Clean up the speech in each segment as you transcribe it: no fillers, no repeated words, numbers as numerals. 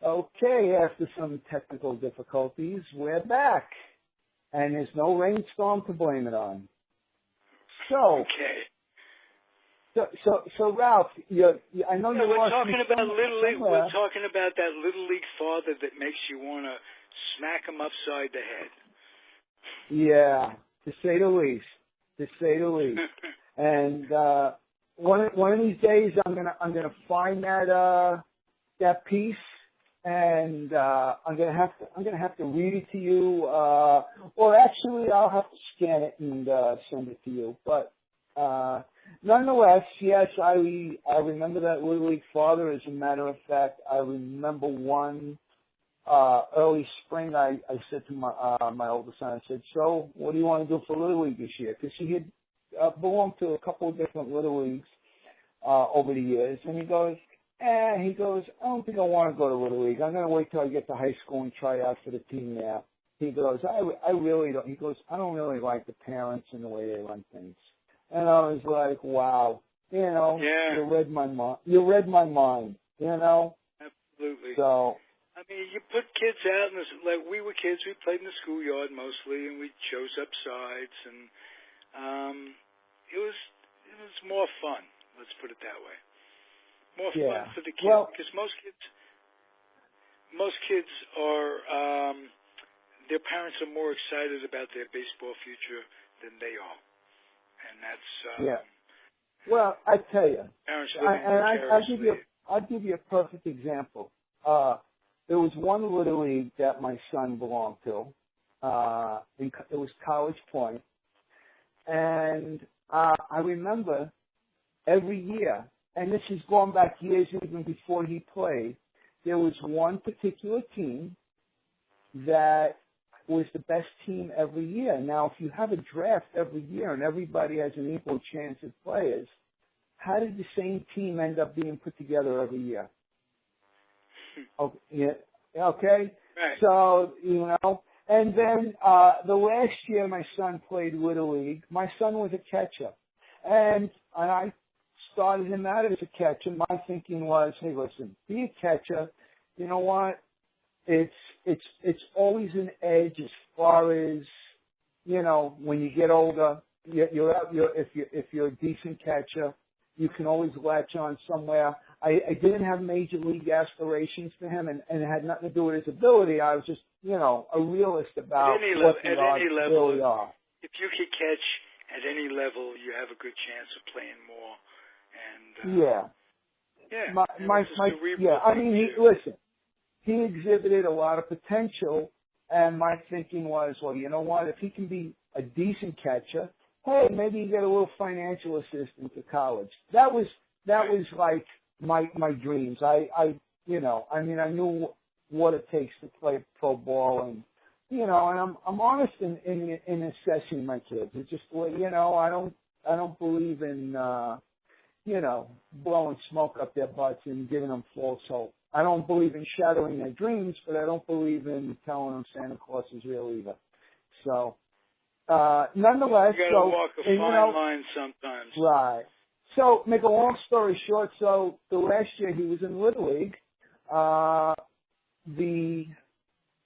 Okay, after some technical difficulties, we're back. And there's no rainstorm to blame it on. So, so Ralph, I know you we're lost talking me about Little League. somewhere. We're talking about that Little League father that makes you want to smack him upside the head. Yeah, to say the least. To say the least. And one of these days, I'm gonna find that piece, and I'm gonna have to read it to you, or actually I'll have to scan it and send it to you. But nonetheless, yes, I remember that Little League father. As a matter of fact, I remember one early spring. I said to my oldest son, I said, "So, what do you want to do for Little League this year?" Because he had belonged to a couple of different Little Leagues over the years, and he goes, I don't think I want to go to Little League. I'm going to wait till I get to high school and try out for the team there. He goes, I really don't. He goes, I don't really like the parents and the way they run things. And I was like, wow, you read my mind. You read my mind, Absolutely. So, I mean, you put kids out, and like we were kids, we played in the schoolyard mostly, and we chose up sides, and it was more fun. Let's put it that way. More fun for the kids, because most kids are their parents are more excited about their baseball future than they are, and that's Well, I tell you, parents living I'll give you a perfect example. There was one Little League that my son belonged to. It was College Point, and I remember every year, and this has gone back years even before he played, there was one particular team that was the best team every year. Now, if you have a draft every year and everybody has an equal chance of players, how did the same team end up being put together every year? Okay. Right. So, and then the last year my son played Little League, my son was a catcher. And I started him out as a catcher. My thinking was, hey, listen, be a catcher. You know what? It's always an edge as far as, when you get older, if you're a decent catcher, you can always latch on somewhere. I didn't have major league aspirations for him, and it had nothing to do with his ability. I was just, a realist about what the odds really are. If you could catch at any level, you have a good chance of playing more. And listen, he exhibited a lot of potential, and my thinking was, well, you know what? If he can be a decent catcher, hey, maybe you get a little financial assistance at college. That was like my dreams. I knew what it takes to play pro ball, and and I'm honest in assessing my kids. It's just I don't believe in blowing smoke up their butts and giving them false hope. I don't believe in shattering their dreams, but I don't believe in telling them Santa Claus is real either. So, nonetheless, you gotta walk a fine line sometimes. Right. So, make a long story short, so the last year he was in Little League, the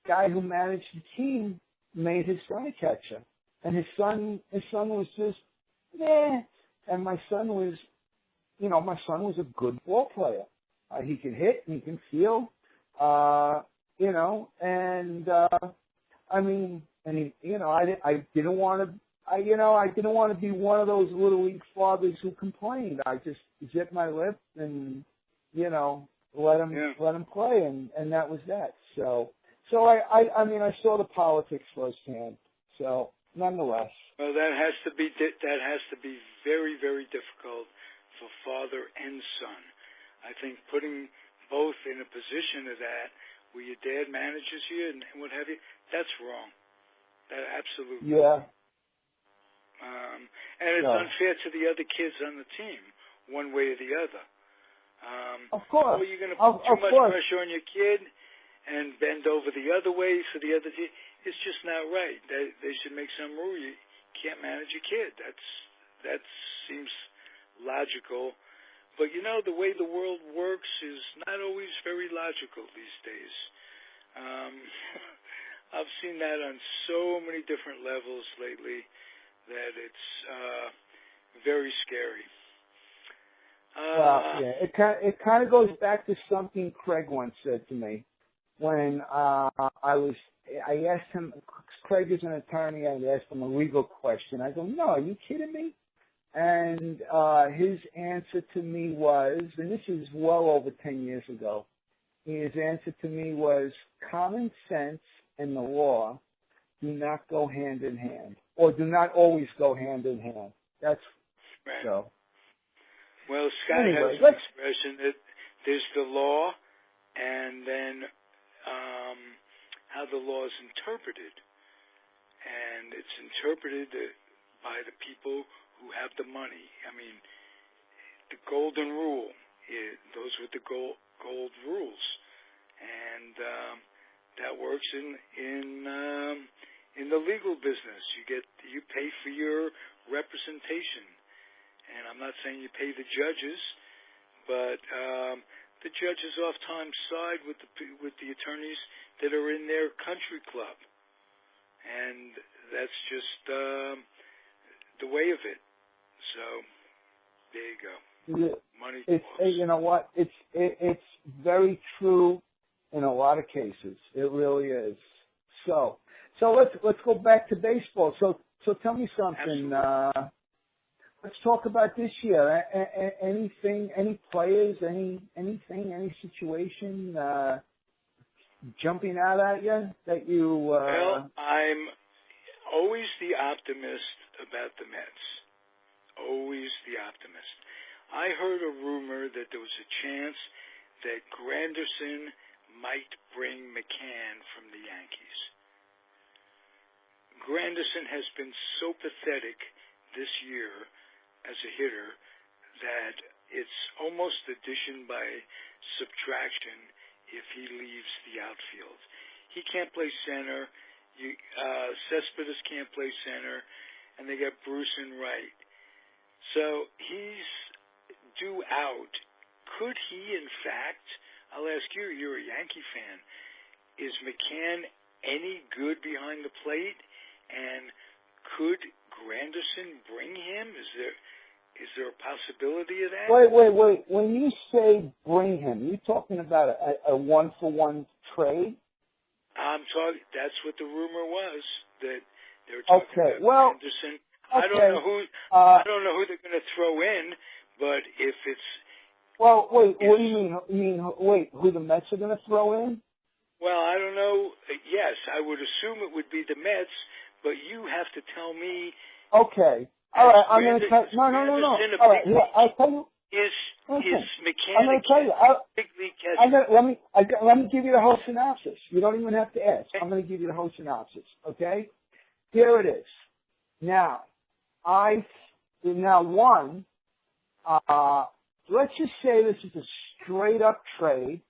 guy who managed the team made his son a catcher, and his son was just, and my son was a good ball player. He can hit and he can field, I didn't want to be one of those Little League fathers who complained. I just zipped my lip and, let him play, and that was that. So I saw the politics firsthand. So nonetheless. Well, that has to be very, very difficult for father and son. I think putting both in a position of that, where your dad manages you and what have you, that's wrong. That absolutely. Yeah. And it's unfair to the other kids on the team, one way or the other. Of course. Or you're going to put too much pressure on your kid and bend over the other way for the other team. It's just not right. They should make some rule. You can't manage your kid. That seems logical But, the way the world works is not always very logical these days. I've seen that on so many different levels lately that it's very scary. Well, yeah, it kind of goes back to something Craig once said to me when I asked him. Craig is an attorney. I asked him a legal question. I go, "No, are you kidding me?" And his answer to me was, and this is well over 10 years ago. His answer to me was, "Common sense and the law do not go hand in hand, or do not always go hand in hand." That's right. So. Well, Scott Anyway, has an expression that there's the law and then how the law is interpreted. And it's interpreted by the people who have the money. I mean, the golden rule, those with the gold rules. And that works in the legal business. You pay for your representation. And I'm not saying you pay the judges, but the judges oftentimes side with the attorneys that are in their country club, and that's just the way of it. So there you go. Money talks. You know what? It's very true in a lot of cases. It really is. So let's go back to baseball. So tell me something. Let's talk about this year. Anything, any players, anything, any situation jumping out at you that you? Well, I'm always the optimist about the Mets. Always the optimist. I heard a rumor that there was a chance that Granderson might bring McCann from the Yankees. Granderson has been so pathetic this year as a hitter that it's almost addition by subtraction if he leaves the outfield. He can't play center. Cespedes can't play center, and they got Bruce in right. So he's due out. Could he, in fact, I'll ask you, you're a Yankee fan, is McCann any good behind the plate? And could Granderson bring him? Is there a possibility of that? Wait. When you say bring him, you talking about a one-for-one trade? I'm talking. That's what the rumor was, that they were talking about Granderson. Okay. I don't know who they're going to throw in, but if it's what do you mean? You mean who the Mets are going to throw in? Well, I don't know. Yes, I would assume it would be the Mets, but you have to tell me. Okay. All right, I'm going to tell you. No. All right, I'll tell you. Is McCann I'm going to tell you. big league catcher? Let me give you the whole synopsis. You don't even have to ask. I'm going to give you the whole synopsis. Okay? Here it is. Now, let's just say this is a straight up trade,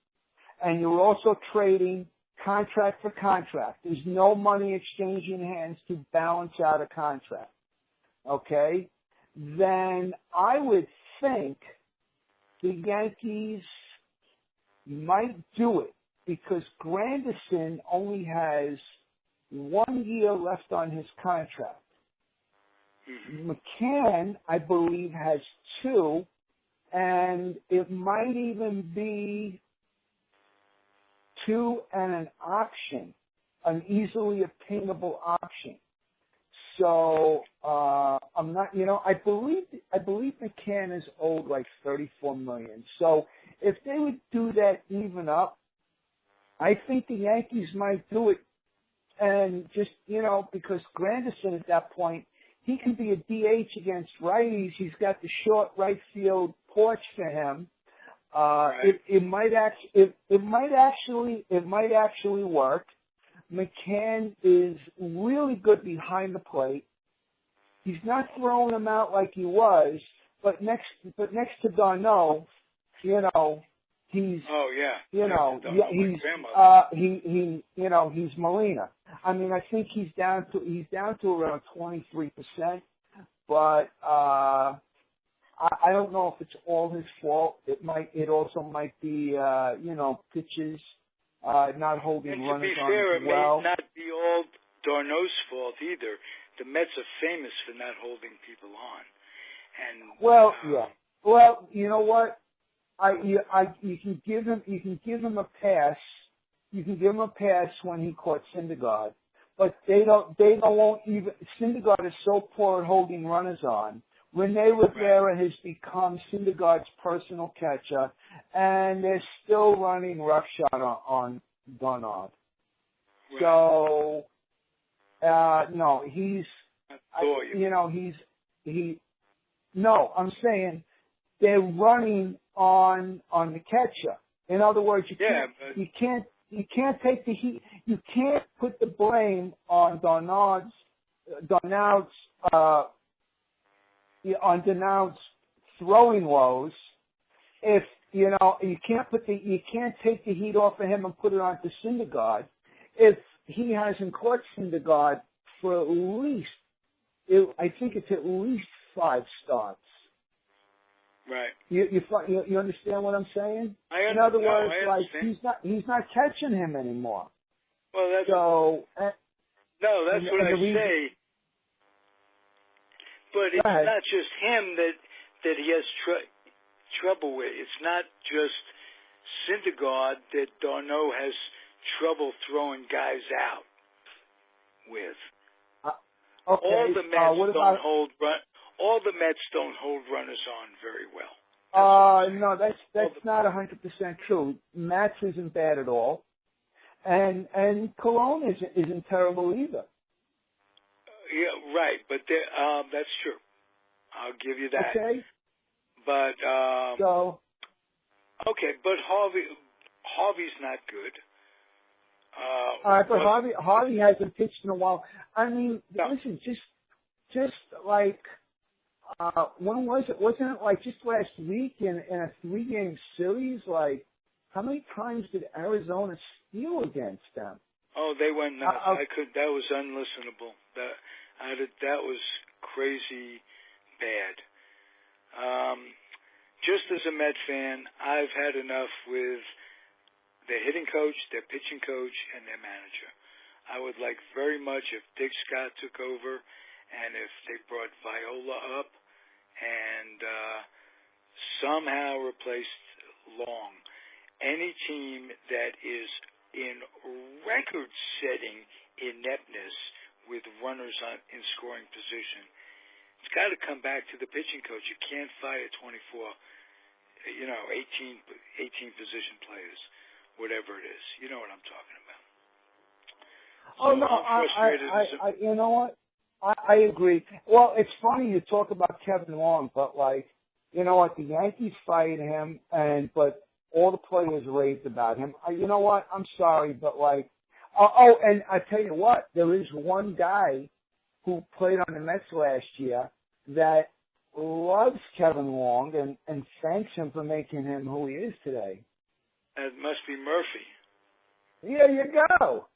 and you're also trading contract for contract. There's no money exchanging hands to balance out a contract. Okay? Then I would think the Yankees might do it because Granderson only has 1 year left on his contract. McCann, I believe, has 2, and it might even be 2 and an option, an easily obtainable option. So I'm not, I believe McCann is owed like $34 million. So if they would do that even up, I think the Yankees might do it, and just because Granderson at that point, he can be a DH against righties. He's got the short right field porch for him. Right. It might actually work. McCann is really good behind the plate. He's not throwing them out like he was, but next to Darno, he's he's Molina. I mean, I think he's down to around 23%, but I don't know if it's all his fault. It also might be, pitches, not holding runners on fair, well. it may not be all Darno's fault either. The Mets are famous for not holding people on. And Yeah. Well, you know what? You can give him a pass. You can give him a pass when he caught Syndergaard, but they won't even. Syndergaard is so poor at holding runners on. Rene Rivera has become Syndergaard's personal catcher, and they're still running roughshod on Darnold. Right. So, no, No, I'm saying they're running on the catcher. In other words, you can't take the heat. You can't put the blame on Darnold's throwing woes. If you can't take the heat off of him and put it onto Syndergaard. If he hasn't caught Syndergaard for at least, I think it's at least 5 starts. Right. You understand what I'm saying? In other words, he's not catching him anymore. Well, that's what I say. But it's not just him that he has trouble with. It's not just Syndergaard that Darno has trouble throwing guys out with. Okay. All the Mets don't hold runners on very well. No, that's not 100% true. Matz isn't bad at all, and Colon isn't terrible either. Yeah, right. But that's true. I'll give you that. Okay. But okay, but Harvey's not good. All right, but Harvey hasn't pitched in a while. I mean, listen, just like when was it? Wasn't it like just last week in a 3-game series? Like, how many times did Arizona steal against them? Oh, they went nuts. That was unlistenable. That was crazy bad. Just as a Met fan, I've had enough with their hitting coach, their pitching coach, and their manager. I would like very much if Dick Scott took over and if they brought Viola up and somehow replaced Long. Any team that is in record-setting ineptness with runners in scoring position, it's got to come back to the pitching coach. You can't fire 24, 18 position players, whatever it is. You know what I'm talking about. So no, I you know what? I agree. Well, it's funny you talk about Kevin Long, but like, you know what? The Yankees fired him, but all the players raved about him. You know what? I'm sorry, but like, and I tell you what, there is one guy who played on the Mets last year that loves Kevin Long and thanks him for making him who he is today. That must be Murphy. There you go.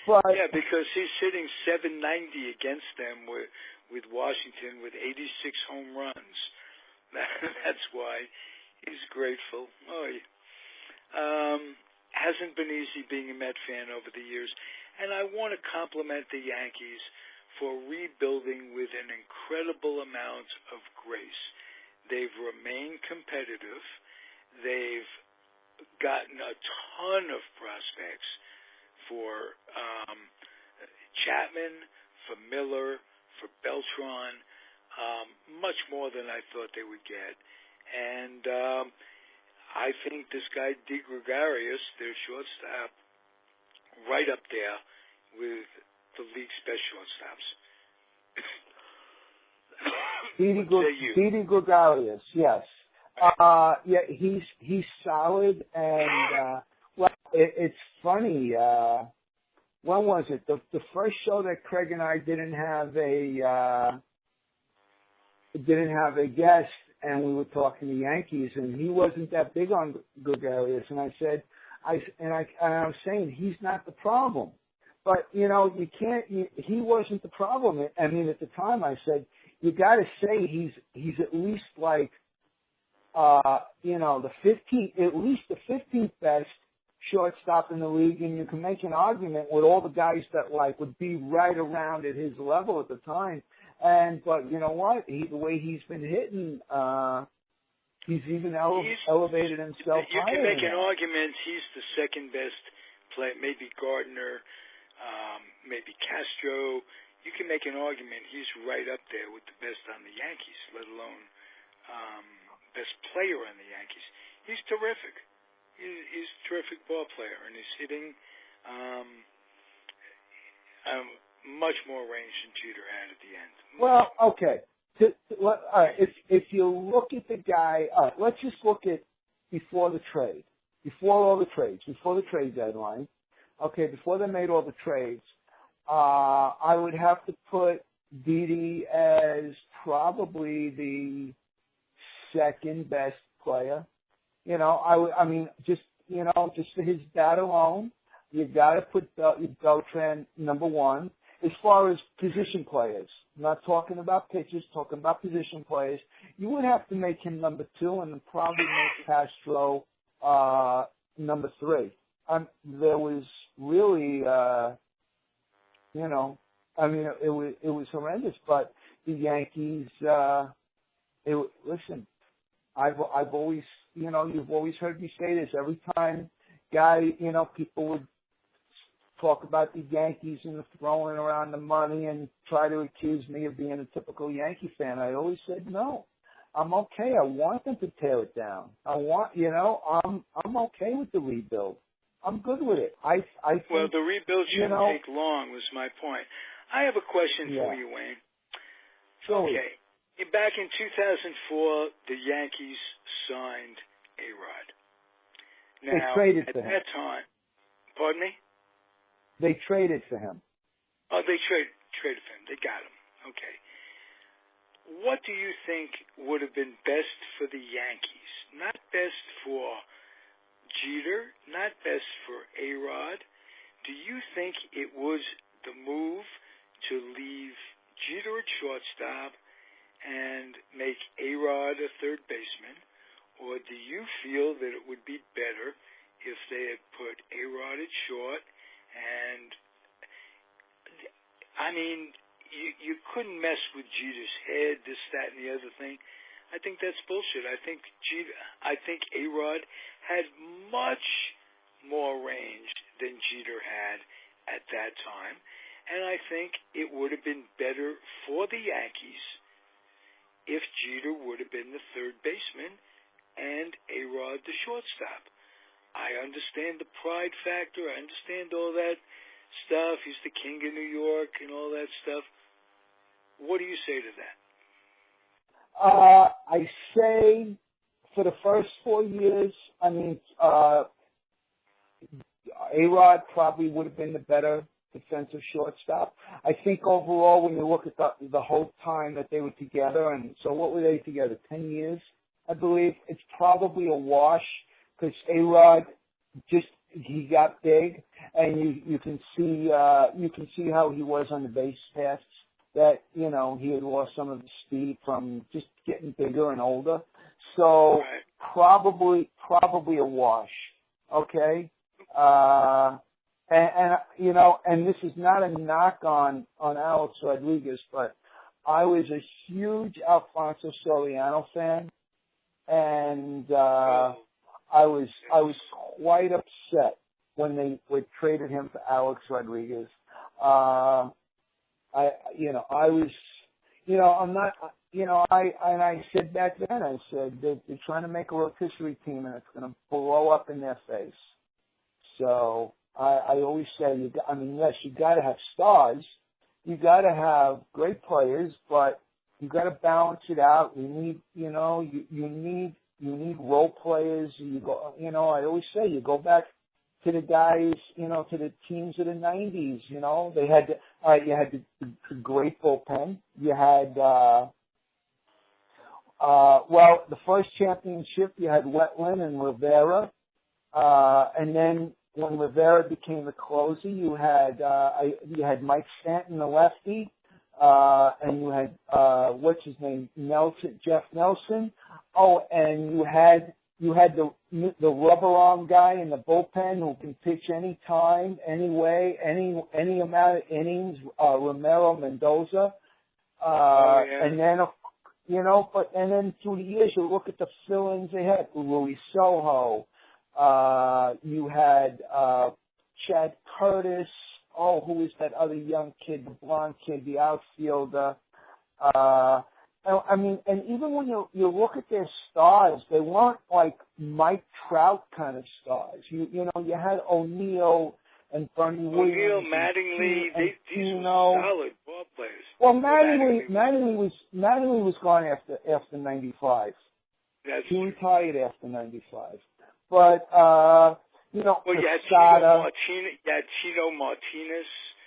But, yeah, because he's sitting 790 against them with Washington with 86 home runs. That's why he's grateful. Hasn't been easy being a Met fan over the years. And I want to compliment the Yankees for rebuilding with an incredible amount of grace. They've remained competitive. They've gotten a ton of prospects for Chapman, for Miller, for Beltran, much more than I thought they would get. And I think this guy, DeGregorius, their shortstop, right up there with the league's best shortstops. Didi Gregorius, yes. Yeah, he's solid, and well, it's funny. When was it? The first show that Craig and I didn't have a guest, and we were talking to Yankees, and he wasn't that big on Gregorius, and I said, I was saying he's not the problem, but you can't. He wasn't the problem. I mean, at the time, I said you got to say he's at least like, the 15th best shortstop in the league, and you can make an argument with all the guys that like would be right around at his level at the time. But you know what? The way he's been hitting, he's even elevated himself you higher. You can make an argument he's the second best player, maybe Gardner, maybe Castro. You can make an argument he's right up there with the best on the Yankees, let alone best player on the Yankees. He's terrific. He's a terrific ball player, and he's hitting much more range than Jeter had at the end. Well, okay. All right, if you look at the guy, let's just look at before the trade, before the trade deadline. Okay, before they made all the trades, I would have to put Didi as probably the second best player. Just for his bat alone, you got to put Beltran number one. As far as position players, I'm not talking about pitchers, talking about position players, you would have to make him number two and then probably make Castro number three. There was really, it was horrendous. But the Yankees, listen, I've always, you've always heard me say this every time, people would talk about the Yankees and throwing around the money and try to accuse me of being a typical Yankee fan. I always said no. I'm okay. I want them to tear it down. I'm okay with the rebuild. I'm good with it. I think, well, the rebuild shouldn't take long. Was my point. I have a question for you, Wayne. Sure. Okay. Back in 2004, the Yankees signed A-Rod. Now, they traded for him. At that time, pardon me? They traded for him. Oh, they traded for him. They got him. Okay. What do you think would have been best for the Yankees? Not best for Jeter, not best for A-Rod. Do you think it was the move to leave Jeter at shortstop and make A-Rod a third baseman? Or do you feel that it would be better if they had put A-Rod at short? And, you couldn't mess with Jeter's head, this, that, and the other thing. I think that's bullshit. I think A-Rod had much more range than Jeter had at that time. And I think it would have been better for the Yankees if Jeter would have been the third baseman and A-Rod the shortstop. I understand the pride factor. I understand all that stuff. He's the king of New York and all that stuff. What do you say to that? I say for the first 4 years, A-Rod probably would have been the better defensive shortstop. I think overall, when you look at the whole time that they were together, and so what were they together? 10 years, I believe. It's probably a wash because A-Rod he got big, and you can see how he was on the base paths. That he had lost some of his speed from just getting bigger and older. So probably a wash. Okay. And this is not a knock on Alex Rodriguez, but I was a huge Alfonso Soriano fan, and I was quite upset when they traded him for Alex Rodriguez. I said back then, I said they're trying to make a rotisserie team and it's going to blow up in their face. So I always say, yes, you got to have stars, you got to have great players, but you got to balance it out. You need, you need role players. I always say you go back to the guys, to the teams of the 90s. They had you had the great bullpen. You had the first championship you had Wetland and Rivera, and then when Rivera became the closer, you had Mike Stanton, the lefty, and you had what's his name, Jeff Nelson. Oh, and you had the rubber arm guy in the bullpen who can pitch any time, any way, any amount of innings. Romero Mendoza. And then and then through the years you look at the fill-ins they had. Louis Soho. You had Chad Curtis. Oh, who is that other young kid, the blonde kid, the outfielder? I mean, and even when you look at their stars, they weren't like Mike Trout kind of stars. You had O'Neill and Bernie Williams. O'Neill, Mattingly, these were solid ball players. Well, Mattingly was gone after 95. He retired after 95. But well, you had Tino Martinez.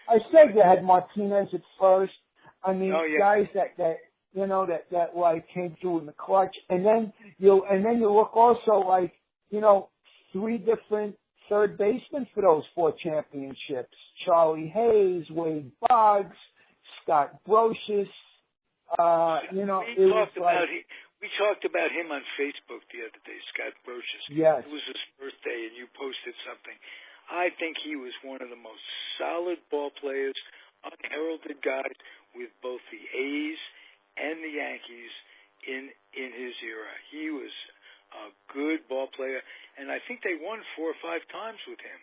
I said you had Martinez at first. I mean, guys that like came through in the clutch, and then you look also like three different third basemen for those 4 championships: Charlie Hayes, Wade Boggs, Scott Brocious. We talked about him on Facebook the other day, Scott Brocious. Yes. It was his birthday, and you posted something. I think he was one of the most solid ball players, unheralded guys with both the A's and the Yankees in his era. He was a good ball player, and I think they won 4 or 5 times with him.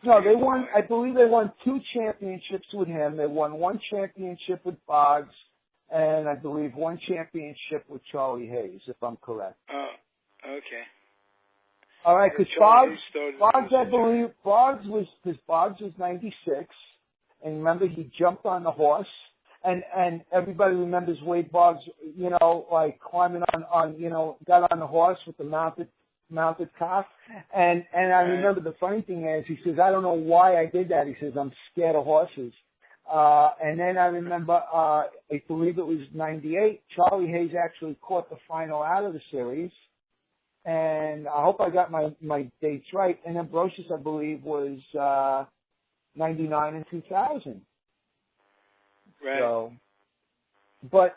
No, they won. I believe they won 2 championships with him. They won 1 championship with Boggs, and I believe 1 championship with Charlie Hayes, if I'm correct. Oh, okay. All right, because Boggs, I believe Boggs was 96, and remember he jumped on the horse, and everybody remembers Wade Boggs, like climbing on got on the horse with the mounted cop, and I remember the funny thing is he says, I don't know why I did that. He says, I'm scared of horses. And then I remember, I believe it was 98, Charlie Hayes actually caught the final out of the series. And I hope I got my dates right. And then Brocious, I believe, was 99 and 2000. Right. So, but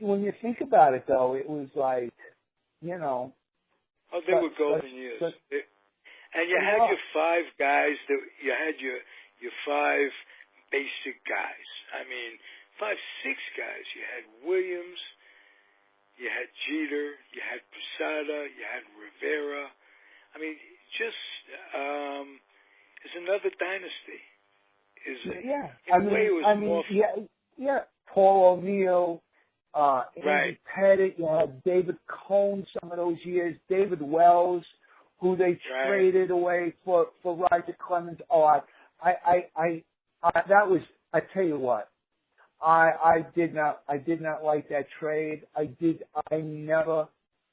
when you think about it, though, it was like, Oh, they were golden years. And you had your 5 guys. You had your 5 basic guys. I mean, 5, 6 guys. You had Williams. You had Jeter, you had Posada, you had Rivera. I mean, just it's another dynasty. Paul O'Neill, Andy Pettit. You had David Cohn some of those years. David Wells, who they traded away for Roger Clemens. Oh, that was. I tell you what. I did not like that trade.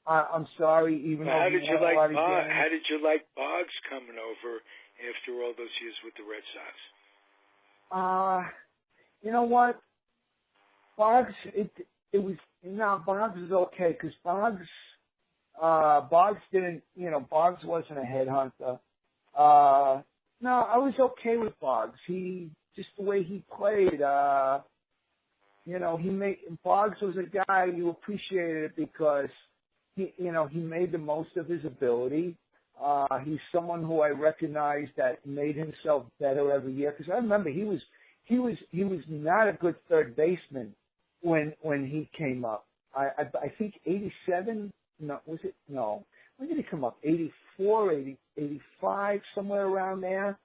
I'm sorry, even though how did you like Boggs? How did you like Boggs coming over after all those years with the Red Sox? You know what? Boggs, Boggs was okay because Boggs didn't, Boggs wasn't a headhunter. No, I was okay with Boggs. Just the way he played, Boggs was a guy you appreciated it because he made the most of his ability. He's someone who I recognize that made himself better every year. Because I remember he was not a good third baseman when he came up. I think 87. No, was it? No. When did he come up? 84, 85, somewhere around there.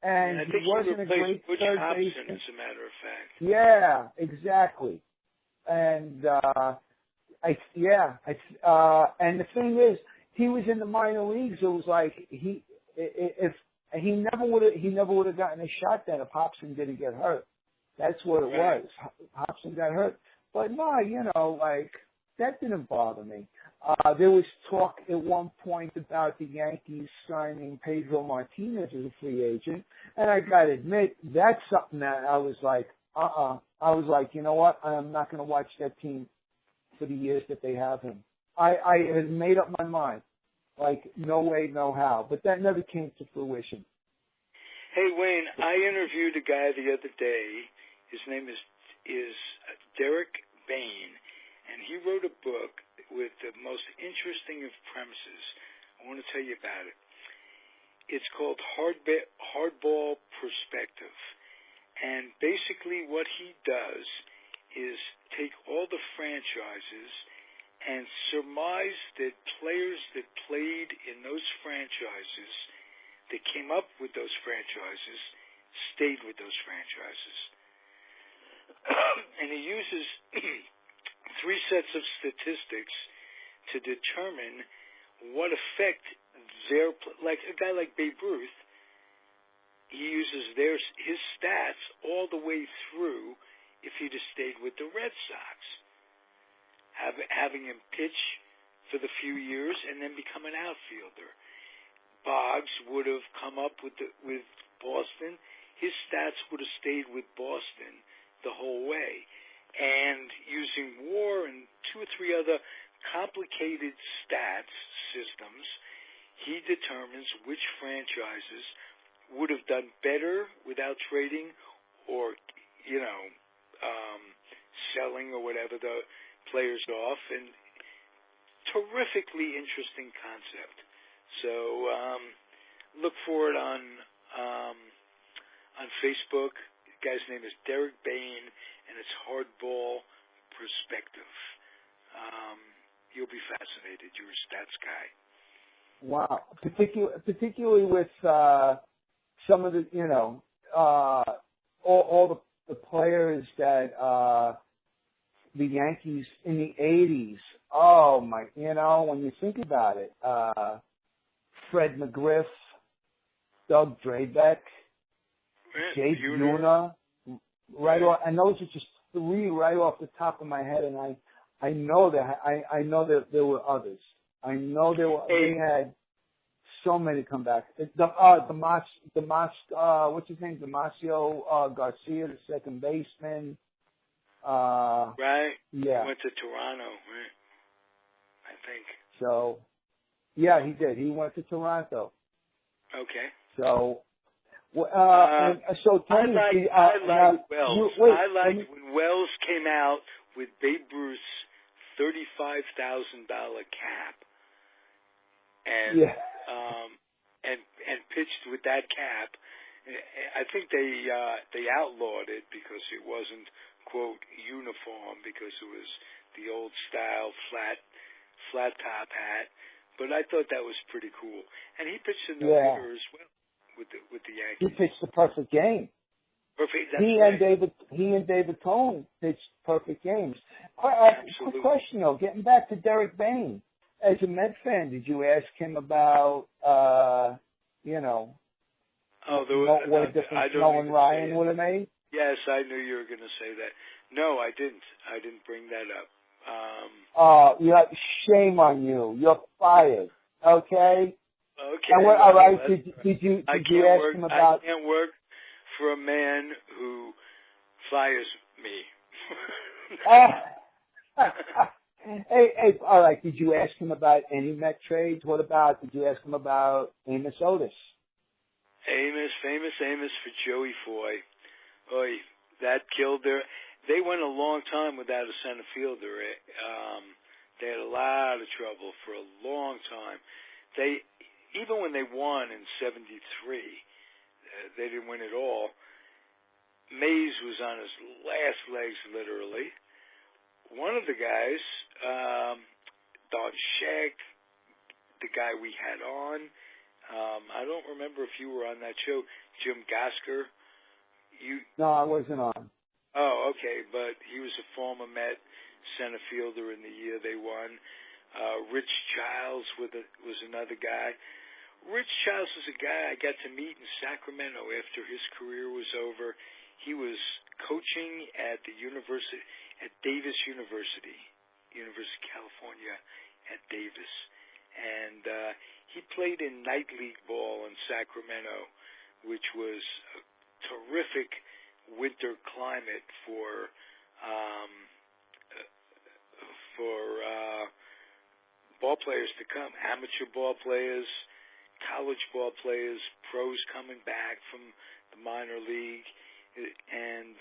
And I think he wasn't a great Butch third Hobson, baseman. as a matter of fact. Yeah, exactly. And and the thing is, he was in the minor leagues. It was like he never would have gotten a shot then if Hobson didn't get hurt. That's what it was. Hobson got hurt, but no, that didn't bother me. There was talk at one point about the Yankees signing Pedro Martinez as a free agent, and I got to admit, that's something that I was like, I was like, you know what? I'm not going to watch that team for the years that they have him. I had made up my mind, like, no way, no how. But that never came to fruition. Hey, Wayne, I interviewed a guy the other day. His name is is Derek Bain, and he wrote a book with the most interesting of premises. I want to tell you about it. It's called Hardball Perspective. And basically what he does is take all the franchises and surmise that players that played in those franchises, that came up with those franchises, stayed with those franchises. And he uses 3 sets of statistics to determine what effect like a guy like Babe Ruth, he uses his stats all the way through if he'd have stayed with the Red Sox, having him pitch for the few years and then become an outfielder. Boggs would have come up with Boston. His stats would have stayed with Boston the whole way. And using WAR and 2 or 3 other complicated stats systems, he determines which franchises would have done better without trading or, selling or whatever the players off. And terrifically interesting concept. So look for it on Facebook. The guy's name is Derek Bain, and it's Hardball Perspective. You'll be fascinated. You're a stats guy. Wow, particularly with some of the, all the players that the Yankees in the '80s. Oh my, when you think about it, Fred McGriff, Doug Drabeck, Jake Buhner, right off, and those are just 3 right off the top of my head, and I know that there were others. I know they had so many comebacks. What's his name? Damacio Garcia, the second baseman. Right. Yeah. He went to Toronto, right? I think. So, yeah, he did. He went to Toronto. Okay. So, so tell me, I liked Wells. I liked when Wells came out with Babe Ruth's $35,000 cap, and and pitched with that cap. I think they outlawed it because it wasn't, quote, uniform, because it was the old style flat top hat. But I thought that was pretty cool, and he pitched in the winter as well with the Yankees. He pitched the perfect game. Perfect. He and David Cohn pitched perfect games. Quick question though, getting back to Derek Bain. As a Met fan, did you ask him about what a difference Nolan Ryan would have made? Yes, I knew you were going to say that. No, I didn't. I didn't bring that up. Shame on you. You're fired. Okay. Okay. And all right. Did you ask him about? I can't work for a man who fires me. Hey, all right. Did you ask him about any Met trades? Did you ask him about Amos Otis? Famous Amos for Joey Foy. Oy, that killed they went a long time without a center fielder. They had a lot of trouble for a long time. Even when they won in '73, they didn't win at all. Mays was on his last legs, literally. One of the guys, Don Scheck, the guy we had on, I don't remember if you were on that show, Jim Gasker. No, I wasn't on. Oh, okay, but he was a former Met center fielder in the year they won. Rich Childs was another guy. Rich Childs was a guy I got to meet in Sacramento after his career was over. He was coaching at Davis University of California at Davis. And he played in night league ball in Sacramento, which was a terrific winter climate for ball players to come, amateur ball players, college ball players, pros coming back from the minor league, and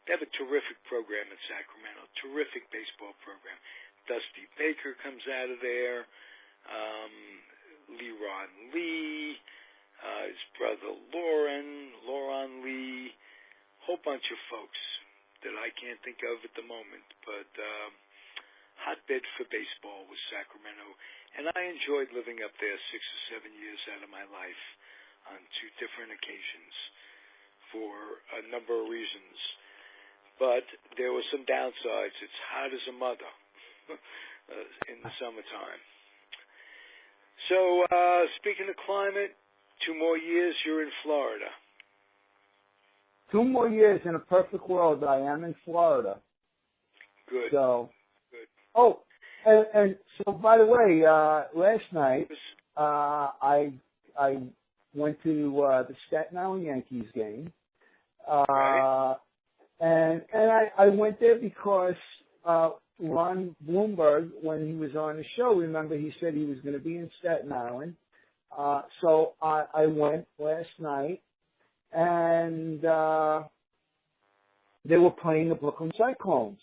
They have a terrific program in Sacramento, terrific baseball program. Dusty Baker comes out of there, Leron Lee, his brother Lauron Lee, whole bunch of folks that I can't think of at the moment, but hotbed for baseball was Sacramento. And I enjoyed living up there 6 or 7 years out of my life on 2 different occasions for a number of reasons. But there were some downsides. It's hot as a mother in the summertime. So, speaking of climate, 2 more years, you're in Florida. 2 more years in a perfect world. I am in Florida. Good. So, good. Oh, and so by the way, last night I went to the Staten Island Yankees game. Right. And I went there because Ron Bloomberg, when he was on the show, remember he said he was going to be in Staten Island. So I went last night, and they were playing the Brooklyn Cyclones,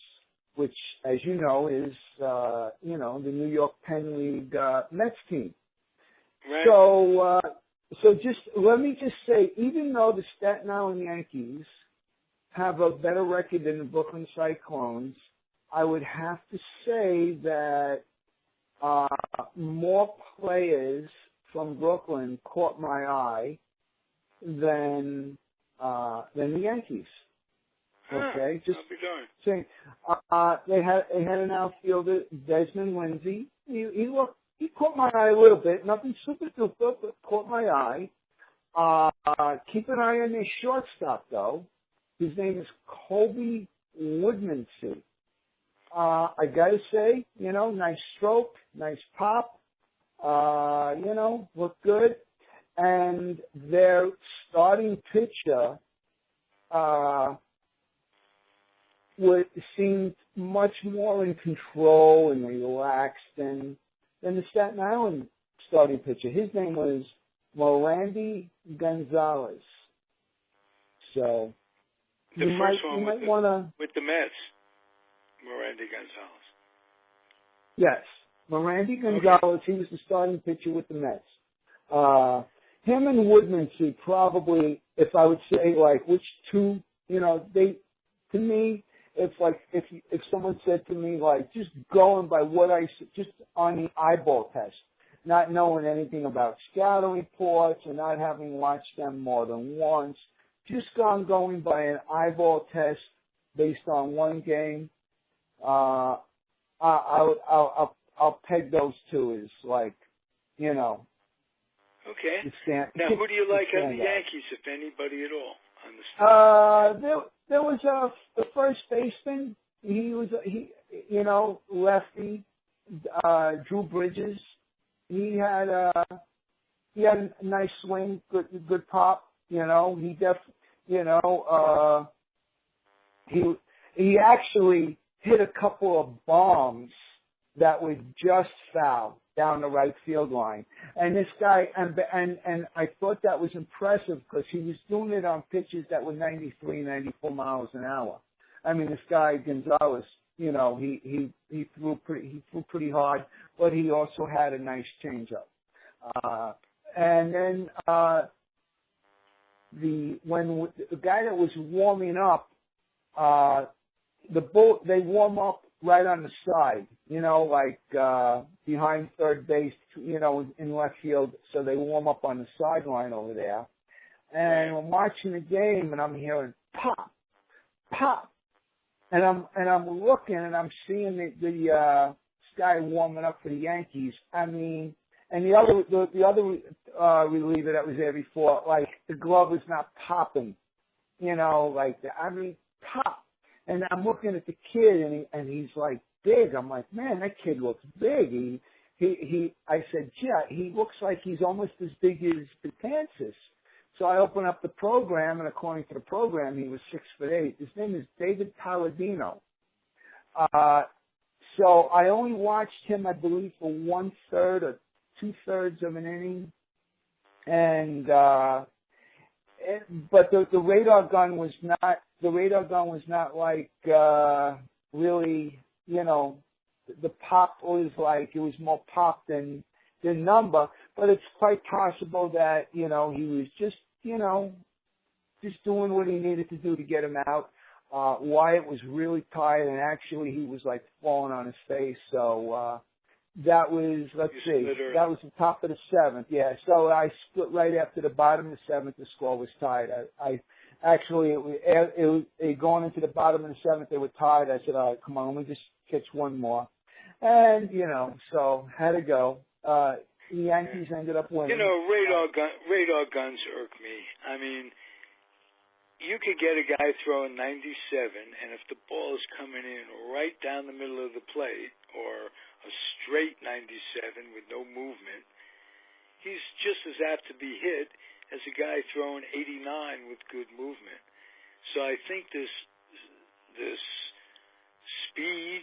which, as you know, is the New York Penn League Mets team. Right. So just let me just say, even though the Staten Island Yankees have a better record than the Brooklyn Cyclones, I would have to say that more players from Brooklyn caught my eye than the Yankees. Okay, just saying. They had an outfielder, Desmond Lindsay. He caught my eye a little bit. Nothing super duper, but caught my eye. Keep an eye on their shortstop, though. His name is Colby Woodmansee. I gotta say, nice stroke, nice pop. Look good. And their starting pitcher seemed much more in control and relaxed than the Staten Island starting pitcher. His name was Morandi Gonzalez. So the you first might one want to with the Mets, Morandi Gonzalez. Yes, Morandi Gonzalez. Okay. He was the starting pitcher with the Mets. Him and Woodmansee probably, if I would say like which two, they, to me, it's like if someone said to me like just going by what I just on the eyeball test, not knowing anything about scouting reports and not having watched them more than once, just going by an eyeball test based on one game, I'll peg those two as like, Okay. Now, who do you like on the Yankees, if anybody at all, on the staff? There was the first baseman. He was lefty, Drew Bridges. He had a nice swing, good pop. He actually hit a couple of bombs that were just foul down the right field line. And this guy, and I thought that was impressive because he was doing it on pitches that were 93, 94 miles an hour. I mean, this guy Gonzalez, he threw pretty hard, but he also had a nice changeup. And then when the guy that was warming up, they warm up right on the side, behind third base, in left field. So they warm up on the sideline over there. And I'm watching the game, and I'm hearing pop, pop, and I'm looking, and I'm seeing the guy warming up for the Yankees. I mean, and the other reliever that was there before, like the glove was not popping, pop. And I'm looking at the kid, and he's like big. I'm like, man, that kid looks big. I said, yeah, he looks like he's almost as big as Betances. So I open up the program, and according to the program, he was 6'8". His name is David Palladino. So I only watched him, I believe, for 1/3 or 2/3 of an inning, and but the radar gun was not like really, the pop was like, it was more pop than number, but it's quite possible that, he was just doing what he needed to do to get him out. Wyatt was really tired, and actually he was like falling on his face. So that was, that was the top of the seventh. Yeah, so I split right after the bottom of the seventh. The score was tied. I actually, going into the bottom of the seventh, they were tied. I said, all right, come on, let me just catch one more. And, so had to go. The Yankees ended up winning. Radar guns irk me. I mean, you could get a guy throwing 97, and if the ball is coming in right down the middle of the plate, or a straight 97 with no movement, he's just as apt to be hit as a guy throwing 89 with good movement. So I think this speed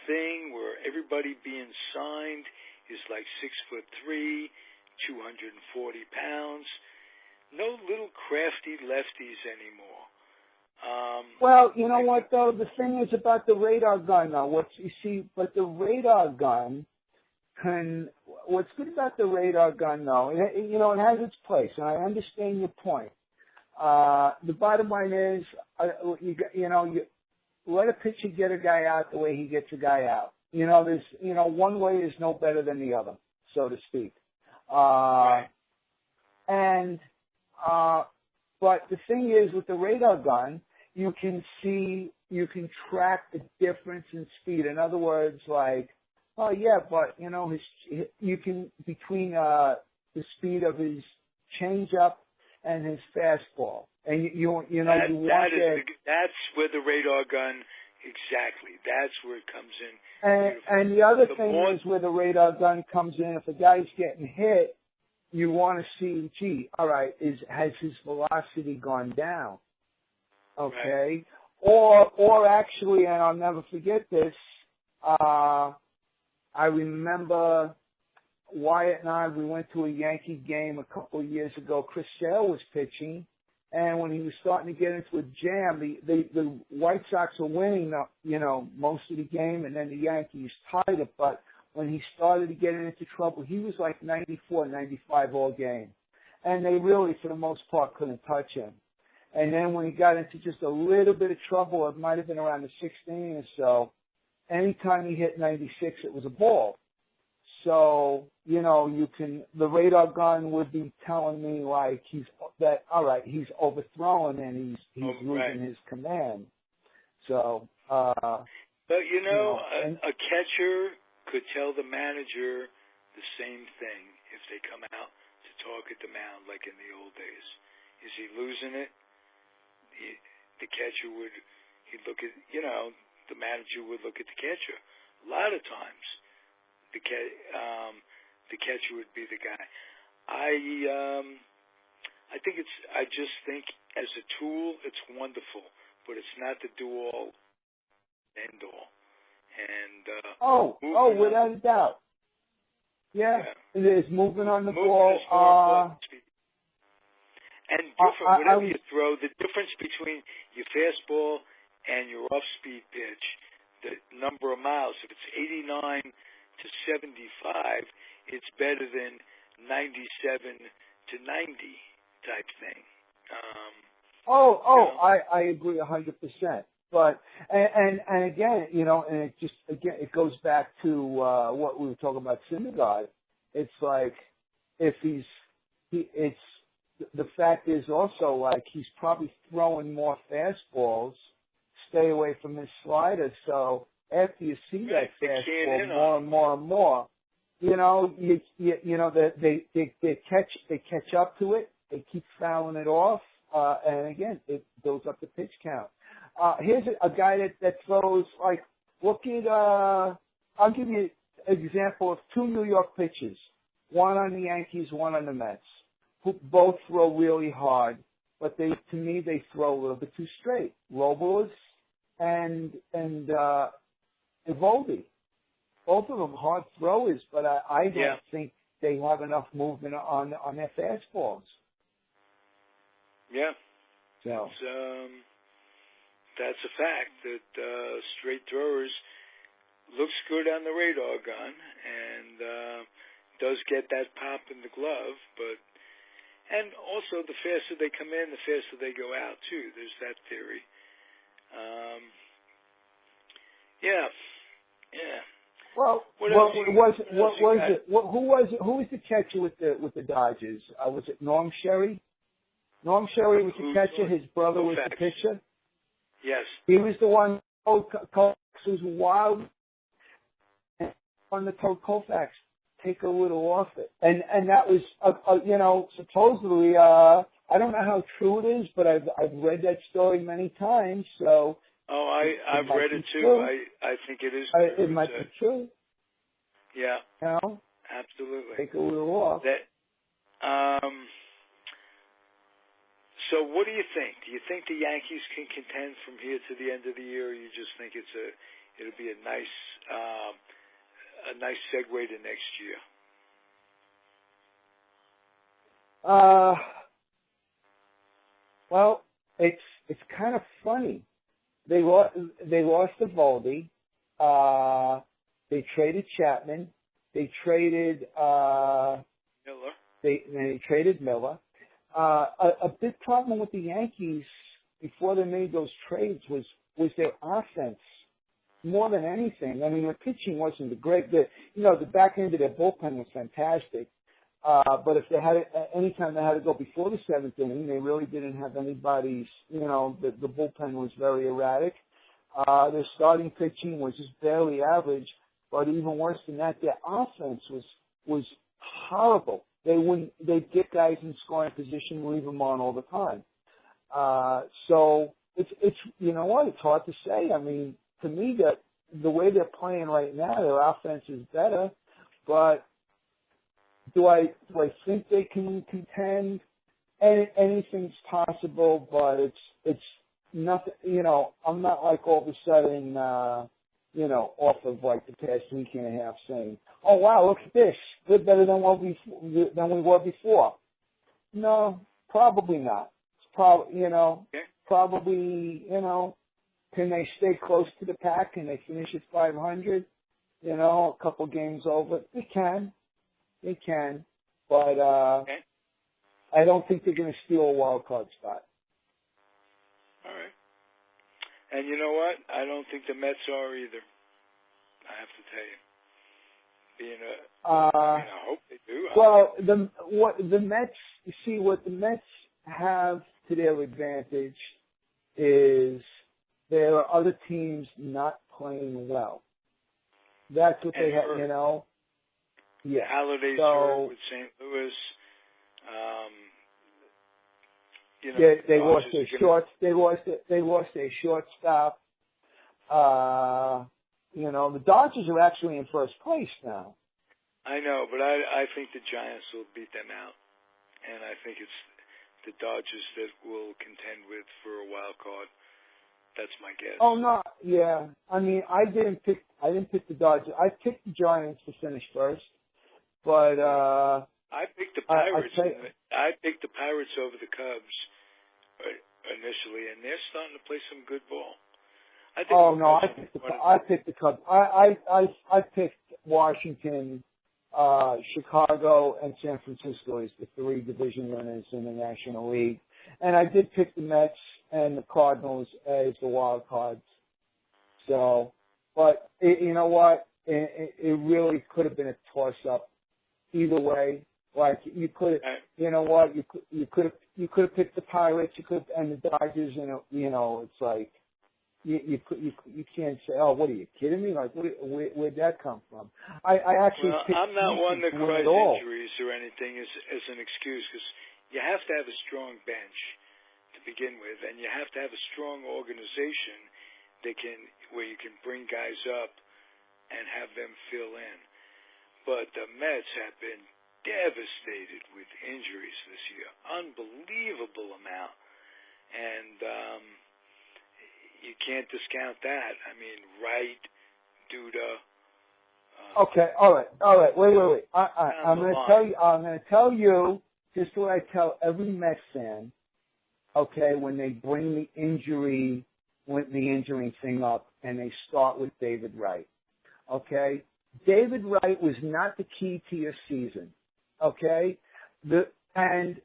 thing where everybody being signed is like 6'3", 240 pounds. No little crafty lefties anymore. Well, you know what though? The thing is about the radar gun though. But the radar gun what's good about the radar gun though, it has its place, and I understand your point. The bottom line is, you let a pitcher get a guy out the way he gets a guy out. There's, one way is no better than the other, so to speak. Right. But the thing is, with the radar gun, you can track the difference in speed. In other words, like, oh yeah, but you can between the speed of his changeup and his fastball, and that's where the radar gun. Exactly, that's where it comes in. And the other thing is where the radar gun comes in. If a guy's getting hit, you want to see, gee, all right, has his velocity gone down? Okay. Right. Or actually, and I'll never forget this, I remember Wyatt and I, we went to a Yankee game a couple of years ago. Chris Stier was pitching, and when he was starting to get into a jam, the White Sox were winning, most of the game, and then the Yankees tied it, but when he started to get into trouble, he was like 94, 95 all game. And they really, for the most part, couldn't touch him. And then when he got into just a little bit of trouble, it might have been around the 16th or so, anytime he hit 96, it was a ball. So, the radar gun would be telling me like he's overthrowing and he's losing his command. So, but a catcher could tell the manager the same thing if they come out to talk at the mound like in the old days. Is he losing it? The catcher he'd look at, the manager would look at the catcher. A lot of times, the catcher would be the guy. I just think as a tool, it's wonderful, but it's not the do-all, end-all. And without a doubt. Yeah. There's movement on the ball. And different, whatever you throw, the difference between your fastball and your off-speed pitch, the number of miles, if it's 89 to 75, it's better than 97 to 90 type thing. I agree 100%. But and again, and it goes back to what we were talking about Syndergaard. It's like the fact is also like he's probably throwing more fastballs. Stay away from his slider. So after you see that fastball more and more and more, they catch up to it. They keep fouling it off, and again, it builds up the pitch count. Here's a guy that throws like, look at, I'll give you an example of two New York pitchers, one on the Yankees, one on the Mets, who both throw really hard, but to me, they throw a little bit too straight. Robles and Eovaldi. Both of them hard throwers, but I don't think they have enough movement on their fastballs. Yeah. So that's a fact that straight throwers looks good on the radar gun and does get that pop in the glove, and also the faster they come in, the faster they go out too. There's that theory. Yeah. Well, who was the catcher with the Dodgers? Was it Norm Sherry? Norm Sherry was the catcher. His brother was the pitcher. Yes. He was the one. Koufax was wild. On the told Koufax, take a little off it, and that was supposedly. I don't know how true it is, but I've read that story many times. So. Oh, I've read it too. I think it is true. It might be true. Yeah. You know? Absolutely. Take a little off. So what do you think? Do you think the Yankees can contend from here to the end of the year, or you just think it'll be a nice segue to next year? Well, it's kind of funny. They lost to Voldy. They traded Chapman. They traded Miller. They traded Miller. A big problem with the Yankees before they made those trades was their offense more than anything. I mean, their pitching wasn't the great. The back end of their bullpen was fantastic. But if they had anytime they had to go before the seventh inning, they really didn't have anybody's. The bullpen was very erratic. Their starting pitching was just barely average. But even worse than that, their offense was horrible. They'd get guys in scoring position, leave them on all the time. So it's it's hard to say. I mean, to me, that the way they're playing right now, their offense is better, but do I think they can contend? Anything's possible, but it's nothing. I'm not like all of a sudden, off of like the past week and a half saying, "Oh wow, look at this, we're better than we were before." No, probably not. It's probably can they stay close to the pack? Can they finish at 500? A couple games over, they can. They can, but I don't think they're going to steal a wild card spot. All right. And you know what? I don't think the Mets are either. I have to tell you. I hope they do. Well, the Mets, you see, what the Mets have to their advantage is there are other teams not playing well. That's what they have, Yeah. Halliday's hurt with St. Louis. They lost their shorts. They lost their shortstop. The Dodgers are actually in first place now. I know, but I think the Giants will beat them out, and I think it's the Dodgers that will contend with for a wild card. That's my guess. Oh no, yeah. I mean, I didn't pick the Dodgers. I picked the Giants to finish first. But I picked the Pirates. I picked the Pirates over the Cubs initially, and they're starting to play some good ball. I picked the Cubs. I picked Washington, Chicago, and San Francisco as the three division winners in the National League, and I did pick the Mets and the Cardinals as the wild cards. So, but you know what? It really could have been a toss up. Either way, like you could, you could have picked the Pirates, and the Dodgers, it's like you can't say, oh, what are you kidding me? Like, where'd that come from? I actually. Well, I'm not one that cries injuries or anything as an excuse, because you have to have a strong bench to begin with, and you have to have a strong organization where you can bring guys up and have them fill in. But the Mets have been devastated with injuries this year. Unbelievable amount. And you can't discount that. I mean, Wright, Duda. Okay, all right. Wait. I'm going to tell you just what I tell every Mets fan. okay, when they bring the injury thing up and they start with David Wright. Okay? David Wright was not the key to your season. Okay? And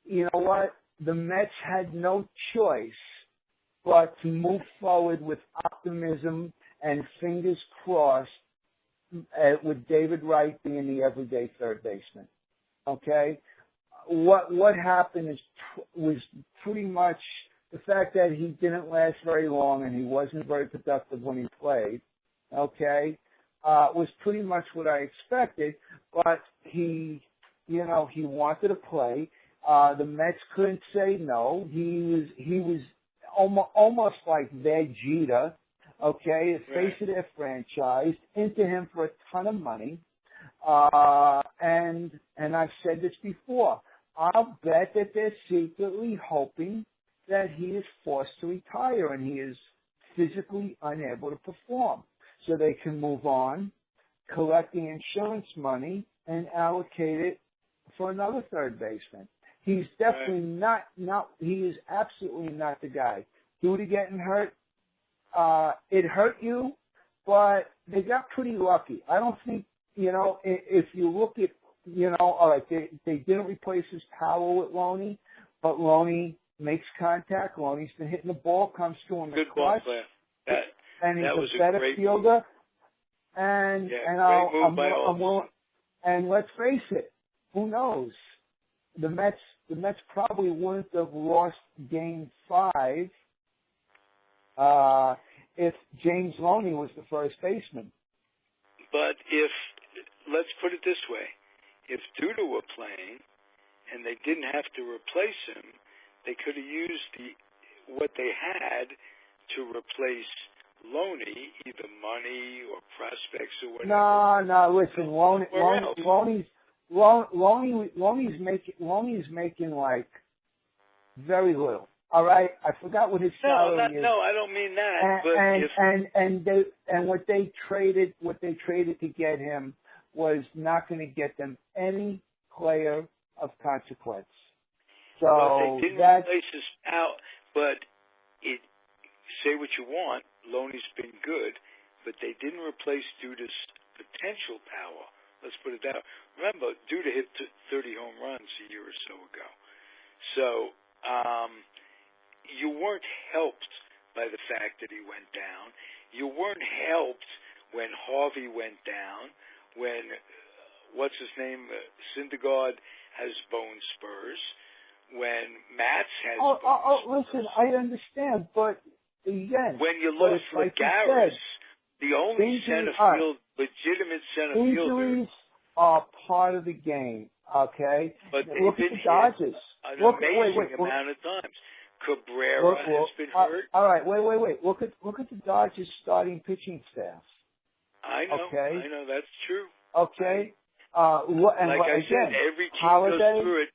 you know what? The Mets had no choice but to move forward with optimism and fingers crossed with David Wright being the everyday third baseman. Okay? What happened was pretty much the fact that he didn't last very long and he wasn't very productive when he played, okay, was pretty much what I expected, but he wanted to play. The Mets couldn't say no. He was almost like their Jeter, okay, the face of their franchise, into him for a ton of money. And I've said this before. I'll bet that they're secretly hoping that he is forced to retire and he is physically unable to perform, so they can move on, collect the insurance money, and allocate it for another third baseman. He's definitely not. He is absolutely not the guy. Due to getting hurt, it hurt you, but they got pretty lucky. I don't think, if you look at, all right, they didn't replace his power with Loney, but Loney makes contact. Loney's been hitting the ball, comes through in the clutch. Good ball player. And he's was a better fielder. And and let's face it, who knows? The Mets probably wouldn't have lost Game 5 if James Loney was the first baseman. But let's put it this way, if Duda were playing and they didn't have to replace him, they could have used what they had to replace Loney, either money or prospects or whatever. No, listen, Loney's making like very little. All right, I forgot what his salary is. No, I don't mean that. And what they traded to get him was not going to get them any player of consequence. So they didn't replace his out. But say what you want, Loney's been good, but they didn't replace Duda's potential power. Let's put it that way. Remember, Duda hit 30 home runs a year or so ago. So you weren't helped by the fact that he went down. You weren't helped when Harvey went down, when, what's his name, Syndergaard has bone spurs, when Matz has bone spurs. Listen, I understand, but again, when you lost Lagares, the only legitimate center fielder. Injuries are part of the game, okay? But look at the Dodgers. An amazing amount of times. Cabrera has been hurt. All right, wait. Look at the Dodgers starting pitching staffs. I know. Okay? I know, that's true. Okay. And like I said, every team goes through it.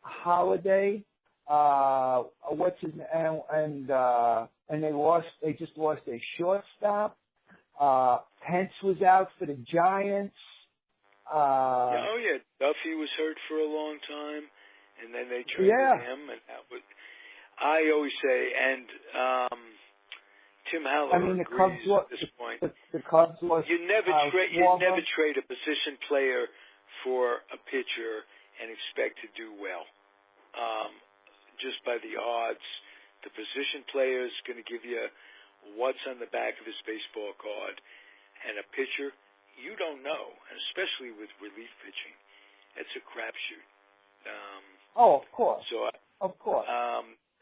Holiday, what's his name? And they just lost their shortstop. Pence was out for the Giants. Duffy was hurt for a long time, and then they traded him, and that was. I always say, and Tim Haller agrees at this point. The Cubs lost. You never trade a position player for a pitcher and expect to do well. Just by the odds, the position player is going to give you what's on the back of his baseball card, and a pitcher, you don't know, and especially with relief pitching, it's a crapshoot. Of course. Of course.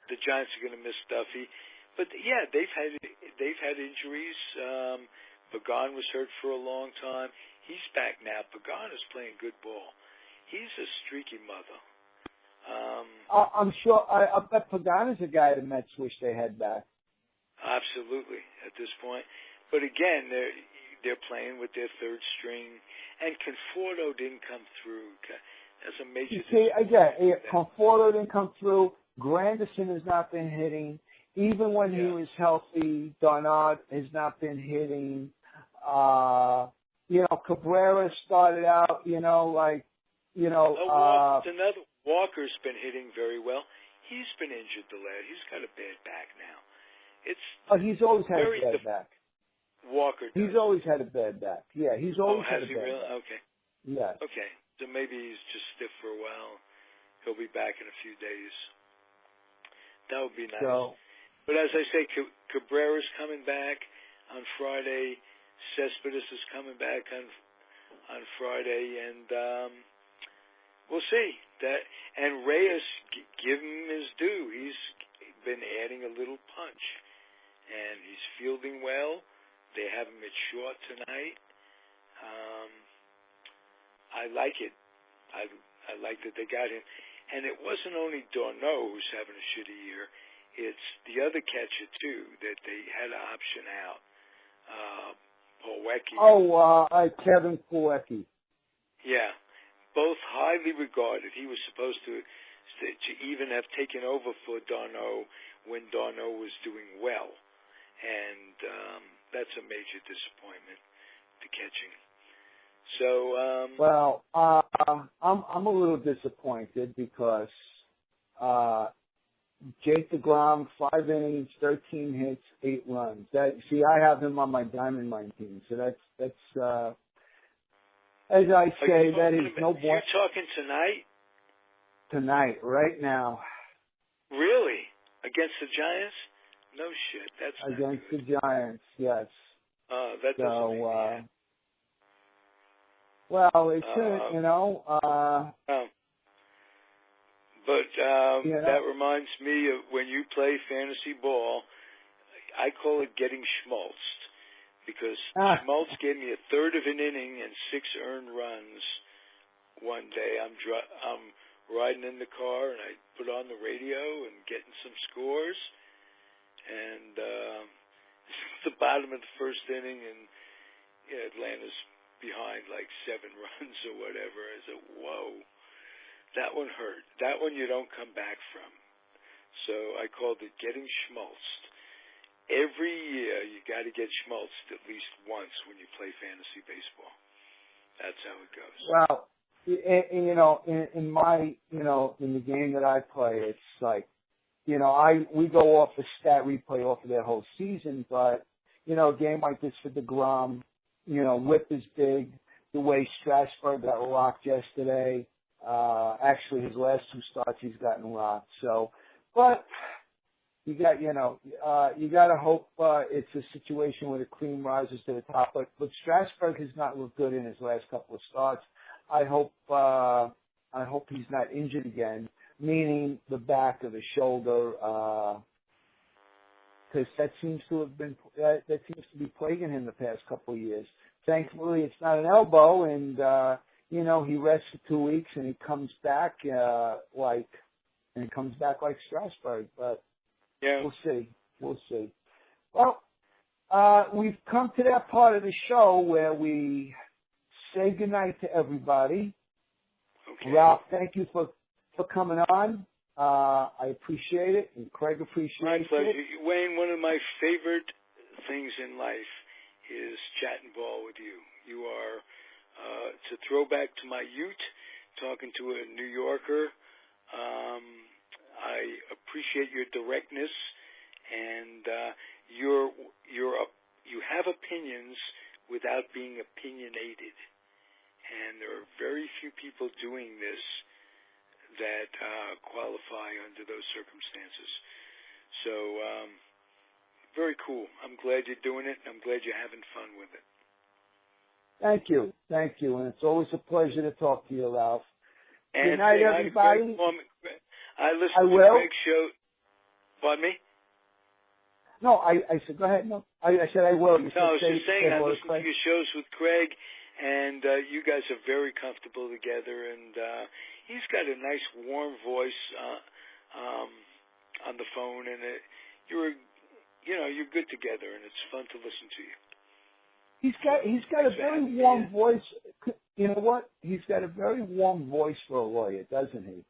The Giants are going to miss Duffy, but they've had injuries. Pagan was hurt for a long time. He's back now. Pagan is playing good ball. He's a streaky mother. I'm sure. I bet Pagan is a guy the Mets wish they had back. Absolutely, at this point. But again, they're playing with their third string, and Conforto didn't come through. That's a major. Conforto didn't come through. Granderson has not been hitting. Even when he was healthy, Donald has not been hitting. Cabrera started out, Walker's been hitting very well. He's been injured the last. He's got a bad back now. It's he's always had a bad back. Walker does. He's always had a bad back. Yeah, he's always had a bad really? back. Okay. Yeah. Okay. So maybe he's just stiff for a while. He'll be back in a few days. That would be nice. So, but as I say, Cabrera's coming back on Friday. Cespedes is coming back on Friday, and we'll see. And Reyes, give him his due. He's been adding a little punch, and he's fielding well. They have him at short tonight. I like it. I like that they got him. And it wasn't only Dorneau who's having a shitty year. It's the other catcher, too, that they had to option out. Polecki. Kevin Polecki. Yeah. Both highly regarded. He was supposed to even have taken over for Dorneau when Dorneau was doing well. And that's a major disappointment, the catching. So, I'm a little disappointed because Jake DeGrom, 5 innings, 13 hits, 8 runs. I have him on my Diamond Mine team, so that's as I say, that is no boy. You're talking tonight? Tonight, right now. Really? Against the Giants? No shit. That's against good. The Giants. Yes. That doesn't mean well, it's That reminds me of when you play fantasy ball. I call it getting schmaltzed because Schmaltz gave me a third of an inning and 6 earned runs one day. I'm riding in the car and I put on the radio and getting some scores, and it's the bottom of the first inning, and Atlanta's behind like 7 runs or whatever. I said, whoa, that one hurt. That one you don't come back from. So I called it getting schmaltzed. Every year you got to get schmaltzed at least once when you play fantasy baseball. That's how it goes. Well, in my, in the game that I play, it's like, we go off the stat replay off of that whole season, but, a game like this for DeGrom, whip is big. The way Strasburg got rocked yesterday, actually his last 2 starts he's gotten rocked. So, but you got, you got to hope it's a situation where the cream rises to the top. But Strasburg has not looked good in his last couple of starts. I hope he's not injured again, meaning the back or the shoulder, because that seems to be plaguing him the past couple of years. Thankfully, it's not an elbow, and he rests for 2 weeks and he comes back like Strasburg. But yeah, we'll see. Well, we've come to that part of the show where we say goodnight to everybody. Okay. Ralph, thank you for coming on. I appreciate it, and Craig appreciates My pleasure. it. Wayne, one of my favorite things in life is chatting ball with you. You are, it's a throwback to my youth, talking to a New Yorker. I appreciate your directness, and you have opinions without being opinionated. And there are very few people doing this that qualify under those circumstances. So, very cool. I'm glad you're doing it. I'm glad you're having fun with it. Thank you. And it's always a pleasure to talk to you, Ralph. And good night, everybody. I listen to Craig's show. Pardon me? No, I said, go ahead. No, I said I will. I was just saying I listen to your shows with Craig, and you guys are very comfortable together, and he's got a nice, warm voice on the phone, and you're good together, and it's fun to listen to you. He's got a very warm voice. You know what? He's got a very warm voice for a lawyer, doesn't he?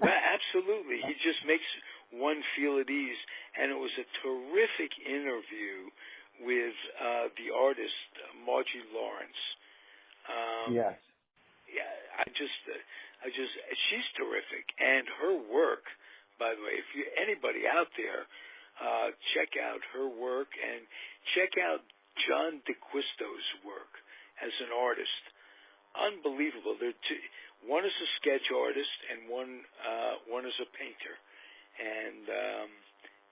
Absolutely. He just makes one feel at ease. And it was a terrific interview with the artist, Margie Lawrence. Yes. Yeah, she's terrific. And her work by the way. If you anybody out there, check out her work and check out John DeQuisto's work as an artist. Unbelievable. One is a sketch artist and one is a painter, and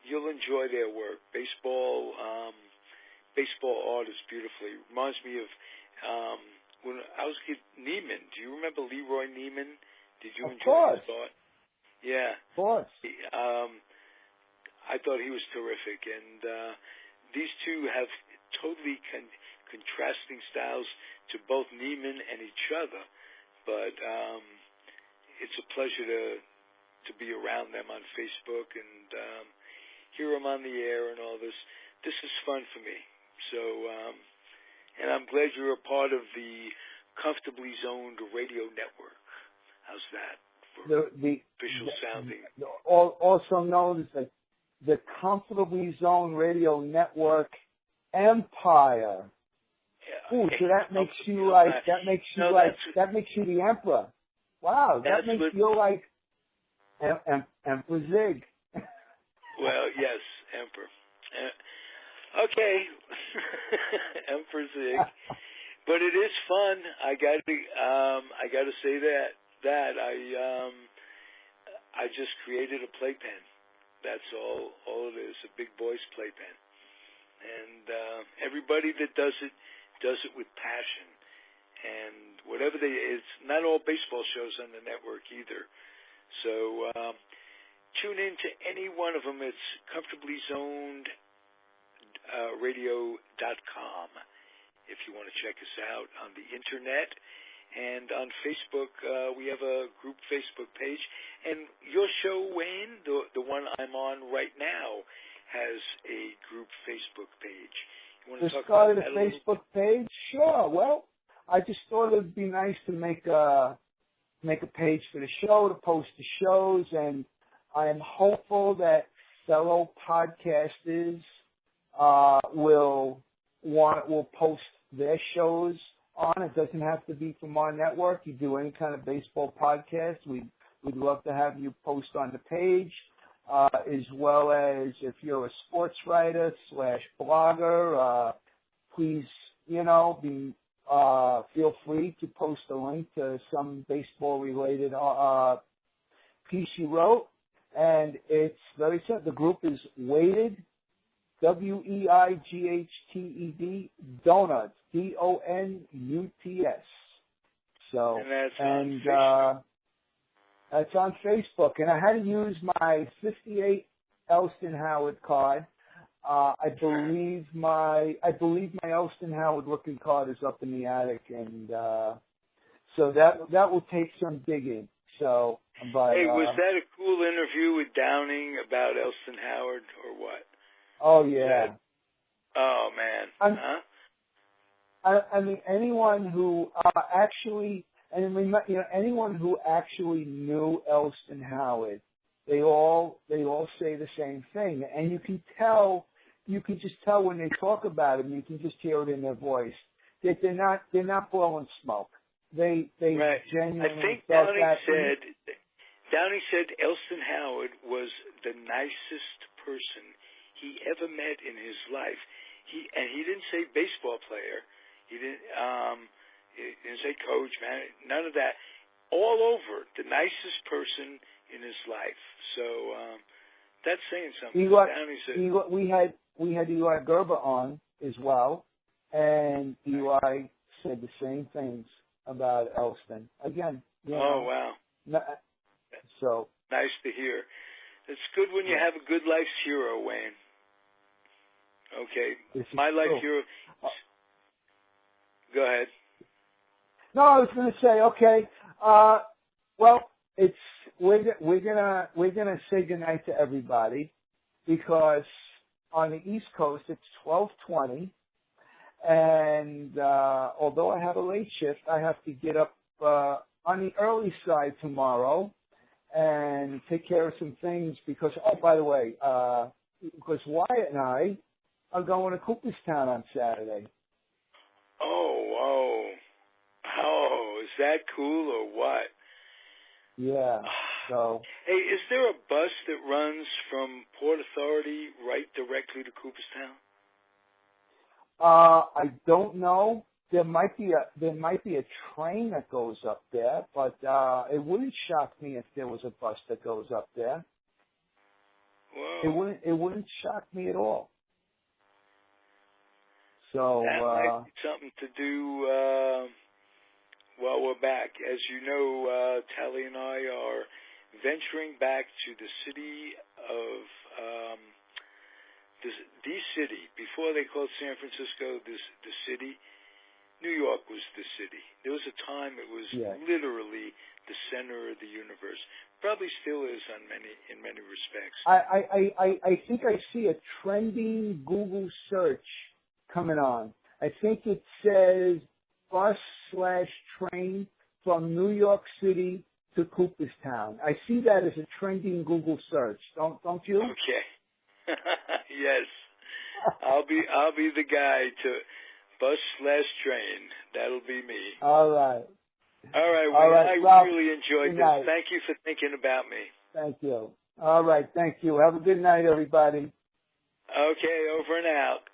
you'll enjoy their work. Baseball art is beautifully. Reminds me of when I was a kid, Neiman. Do you remember Leroy Neiman? Did you enjoy his art? Yeah. Of course. I thought he was terrific, and these two have totally contrasting styles to both Neiman and each other. But it's a pleasure to be around them on Facebook and hear them on the air and all this. This is fun for me. So, and I'm glad you're a part of the Comfortably Zoned Radio Network. How's that for official sounding? Also known as the Comfortably Zoned Radio Network Empire. Yeah. Ooh, so that makes you the emperor. Wow, that makes you like Emperor Zig. Well, yes, Emperor. Okay, Emperor Zig. But it is fun. I got to say that I just created a playpen. That's all it is, a big boy's playpen. And everybody that does it with passion. And whatever it's not all baseball shows on the network either. So tune in to any one of them. It's Comfortably Zoned radio.com if you want to check us out on the internet. And on Facebook, we have a group Facebook page. And your show, Wayne, the one I'm on right now, has a group Facebook page. You want to talk about that? Started a Facebook page? Sure. Well, I just thought it would be nice to make a page for the show, to post the shows, and I am hopeful that fellow podcasters will post their shows on. It doesn't have to be from our network. You do any kind of baseball podcast, we'd love to have you post on the page, as well as if you're a sports writer / blogger, please, feel free to post a link to some baseball related piece you wrote. And it's very simple. The group is Weightrd, WEIGHTED Donuts, DONUTS. So, and that's on Facebook. And I had to use my 58 Elston Howard card. I believe my Elston Howard looking card is up in the attic, and so that will take some digging. So, but hey, was that a cool interview with Downing about Elston Howard or what? Oh yeah. Oh man. I mean, anyone who anyone who actually knew Elston Howard, they all say the same thing, and you can just tell when they talk about him. You can just hear it in their voice that they're not blowing smoke. They right. genuinely. I think felt Downing said Elston Howard was the nicest person he ever met in his life. He didn't say baseball player. He didn't say coach, man. None of that. All over, the nicest person in his life. So that's saying something. We had Eli Gerber on as well, and Eli said the same things about Elston. Again, oh wow. So nice to hear. It's good when you have a good life's hero, Wayne. Okay, my life hero. Go ahead. No, I was going to say, okay. Well, we're gonna say goodnight to everybody because on the East Coast it's 12:20, and although I have a late shift, I have to get up on the early side tomorrow and take care of some things because, oh, by the way, because Wyatt and I are going to Cooperstown on Saturday. Oh, is that cool or what? Yeah. So, hey, is there a bus that runs from Port Authority right directly to Cooperstown? I don't know. There might be a train that goes up there, but it wouldn't shock me if there was a bus that goes up there. Whoa. It wouldn't shock me at all. So that might be something to do while we're back. As you know, Tally and I are venturing back to the city of the city. Before they called San Francisco the city, New York was the city. There was a time it was literally the center of the universe. Probably still is in many respects. I think I see a trending Google search coming on. I think it says bus/train from New York City to Cooperstown. I see that as a trending Google search. Don't you? Okay. Yes. I'll be the guy to bus/train. That'll be me. All right. All right. I Ralph, really enjoyed this. night. Thank you for thinking about me. Thank you. All right. Thank you. Have a good night, everybody. Okay. Over and out.